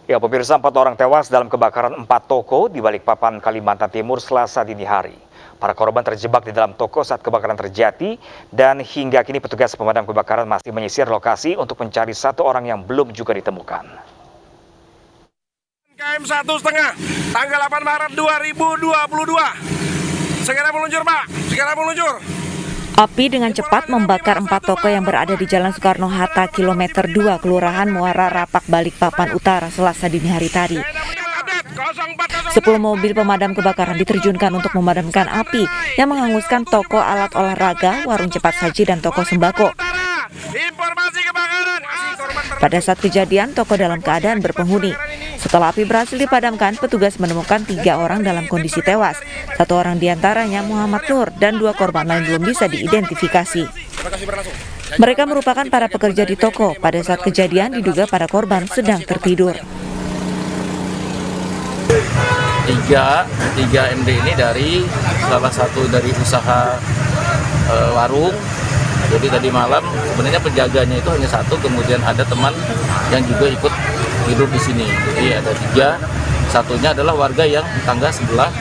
Ya, pemirsa, 4 orang tewas dalam kebakaran 4 toko di Balikpapan, Kalimantan Timur, Selasa dini hari. Para korban terjebak di dalam toko saat kebakaran terjadi dan hingga kini petugas pemadam kebakaran masih menyisir lokasi untuk mencari 1 orang yang belum juga ditemukan. KM 1,5, tanggal 8 Maret 2022. Segera meluncur, Pak. Segera meluncur. Api dengan cepat membakar 4 toko yang berada di Jalan Soekarno-Hatta, kilometer 2, Kelurahan Muara Rapak, Balikpapan Utara, Selasa dini hari tadi. 10 mobil pemadam kebakaran diterjunkan untuk memadamkan api yang menghanguskan toko alat olahraga, warung cepat saji, dan toko sembako. Pada saat kejadian, toko dalam keadaan berpenghuni. Setelah api berhasil dipadamkan, petugas menemukan 3 orang dalam kondisi tewas. 1 orang diantaranya Muhammad Nur dan 2 korban lain belum bisa diidentifikasi. Mereka merupakan para pekerja di toko. Pada saat kejadian, diduga para korban sedang tertidur. 3 MD ini dari salah satu dari usaha warung. Jadi tadi malam sebenarnya penjaganya itu hanya 1, kemudian ada teman yang juga ikut tidur di sini. Jadi ada 3, satunya adalah warga yang tangga sebelah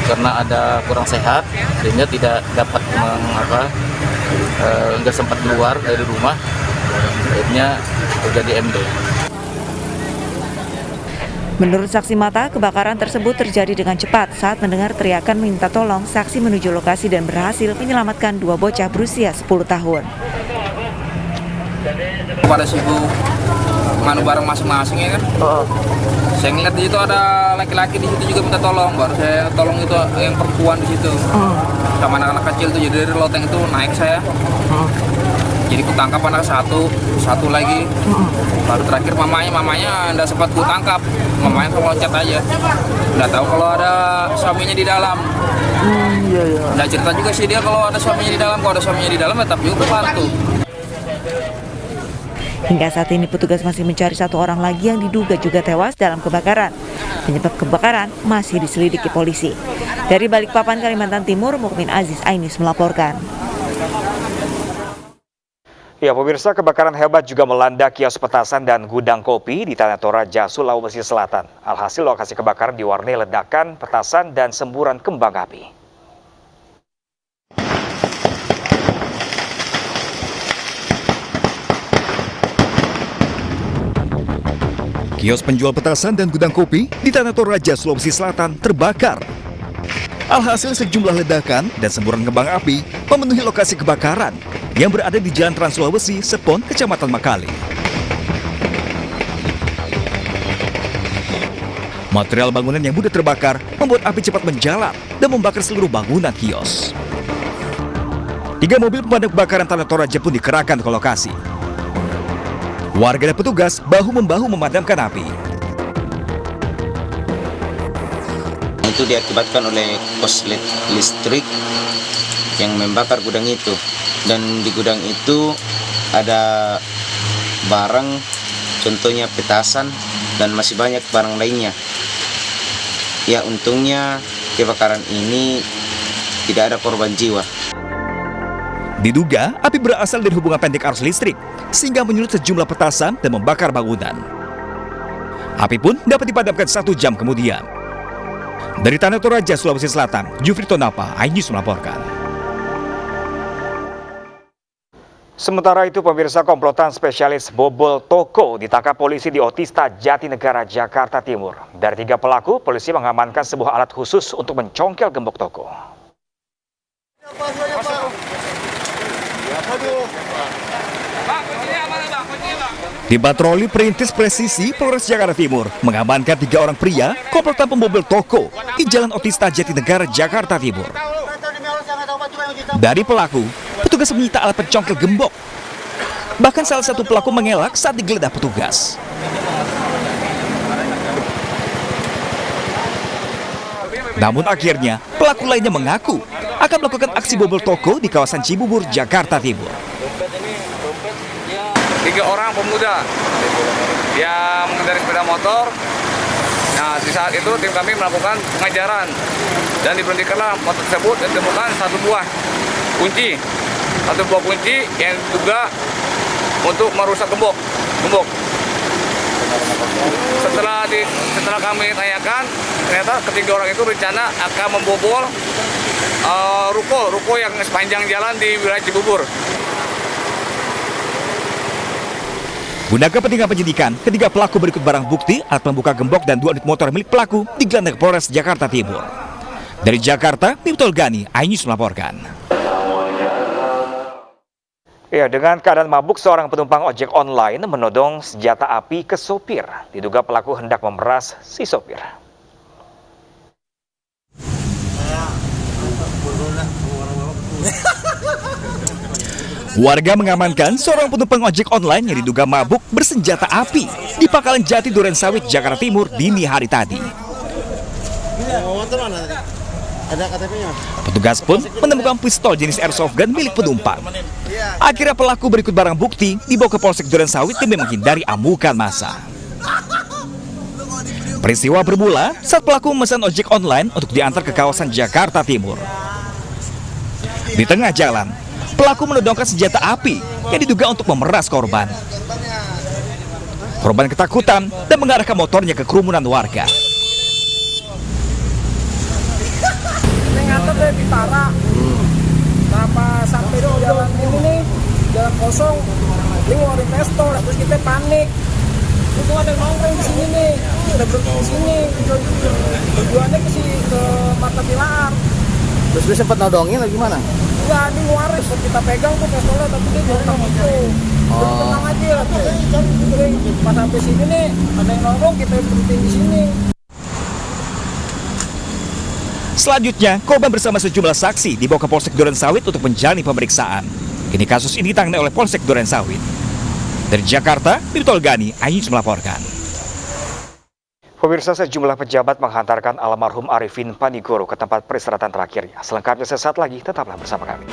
karena ada kurang sehat sehingga tidak dapat nggak sempat keluar dari rumah, akhirnya terjadi MD. Menurut saksi mata, kebakaran tersebut terjadi dengan cepat. Saat mendengar teriakan minta tolong, saksi menuju lokasi dan berhasil menyelamatkan 2 bocah berusia 10 tahun. Pada sibuk manu bareng masing-masing ya kan. Saya ngeliat di situ ada laki-laki di situ juga minta tolong, baru saya tolong itu yang perempuan di situ. Sama anak-anak kecil tuh, jadi dari loteng itu naik saya. Jadi kutangkap anak satu lagi. Baru terakhir mamanya nggak sempat kutangkap. Mamanya loncat aja. Nggak tahu kalau ada suaminya di dalam. Nggak cerita juga sih dia kalau ada suaminya di dalam. Kalau ada suaminya di dalam tetap juga bantu. Hingga saat ini petugas masih mencari 1 orang lagi yang diduga juga tewas dalam kebakaran. Penyebab kebakaran masih diselidiki polisi. Dari Balikpapan, Kalimantan Timur, Mukmin Aziz Ainis melaporkan. Ya, pemirsa, kebakaran hebat juga melanda kios petasan dan gudang kopi di Tanah Toraja, Sulawesi Selatan. Alhasil lokasi kebakaran diwarnai ledakan, petasan, dan semburan kembang api. Kios penjual petasan dan gudang kopi di Tanah Toraja, Sulawesi Selatan terbakar. Alhasil sejumlah ledakan dan semburan kembang api memenuhi lokasi kebakaran yang berada di Jalan Trans Sulawesi, Sepon, Kecamatan Makali. Material bangunan yang mudah terbakar membuat api cepat menjalar dan membakar seluruh bangunan kios. 3 mobil pemadam kebakaran Tanah Toraja pun dikerahkan ke lokasi. Warga dan petugas bahu-membahu memadamkan api. Itu diakibatkan oleh korslet listrik yang membakar gudang itu, dan di gudang itu ada barang, contohnya petasan dan masih banyak barang lainnya. Ya, untungnya kebakaran ini tidak ada korban jiwa. Diduga api berasal dari hubungan pendek arus listrik sehingga menyulut sejumlah petasan dan membakar bangunan. Api pun dapat dipadamkan 1 jam kemudian. Dari Tanah Toraja, Sulawesi Selatan, Jufri Tonapa, iNews melaporkan. Sementara itu, pemirsa, komplotan spesialis bobol toko ditangkap polisi di Otista, Jatinegara, Jakarta Timur. Dari 3 pelaku, polisi mengamankan sebuah alat khusus untuk mencongkel gembok toko. Tim patroli perintis presisi Polres Jakarta Timur mengamankan 3 orang pria komplotan pembobol toko di Jalan Otista, Jatinegara, Jakarta Timur. Dari pelaku, petugas menyita alat pencongkel gembok. Bahkan salah satu pelaku mengelak saat digeledah petugas. Namun akhirnya pelaku lainnya mengaku akan melakukan aksi bobol toko di kawasan Cibubur, Jakarta Timur. 3 orang pemuda yang mengendarai sepeda motor. Nah, di saat itu tim kami melakukan pengejaran dan diberhentikanlah motor tersebut dan ditemukan 1 buah kunci yang juga untuk merusak gembok. Setelah kami tanyakan, ternyata ketiga orang itu rencana akan membobol ruko yang sepanjang jalan di wilayah Cibubur. Guna kepentingan penyidikan, ketiga pelaku berikut barang bukti, alat pembuka gembok dan 2 unit motor milik pelaku digelandang ke Polres Jakarta Timur. Dari Jakarta, Miftol Gani, iNews melaporkan. Ya, dengan keadaan mabuk, seorang penumpang ojek online menodong senjata api ke sopir. Diduga pelaku hendak memeras si sopir. Warga mengamankan seorang penumpang ojek online yang diduga mabuk bersenjata api di Pangkalan Jati, Duren Sawit, Jakarta Timur dini hari tadi. Petugas pun menemukan pistol jenis airsoft gun milik penumpang. Akhirnya pelaku berikut barang bukti dibawa ke Polsek Duren Sawit demi menghindari amukan massa. Peristiwa bermula saat pelaku memesan ojek online untuk diantar ke kawasan Jakarta Timur. Di tengah jalan, pelaku menodongkan senjata api yang diduga untuk memeras korban. Korban ketakutan dan mengarahkan motornya ke kerumunan warga. Ngantar dari Bitara, berapa sampai di jalan ini nih, jalan kosong, dia ngeluarin pistol, terus kita panik. Itu ada nongkrong di sini nih, udah berhenti di sini, tujuannya ke Mata Pilar. Terus dia sempat nodongin atau gimana? Enggak, dia ngeluarin, kita pegang tuh pistolnya, tapi dia jauh gitu. Tenang aja, pas sampai sini nih, ada yang nongkrong, kita berhenti di sini. Selanjutnya, korban bersama sejumlah saksi dibawa ke Polsek Duren Sawit untuk menjalani pemeriksaan. Kini kasus ini ditangani oleh Polsek Duren Sawit. Dari Jakarta, Miftol Gani, iNews melaporkan. Pemirsa, sejumlah pejabat menghantarkan almarhum Arifin Panigoro ke tempat peristirahatan terakhirnya. Selengkapnya sesaat lagi, tetaplah bersama kami.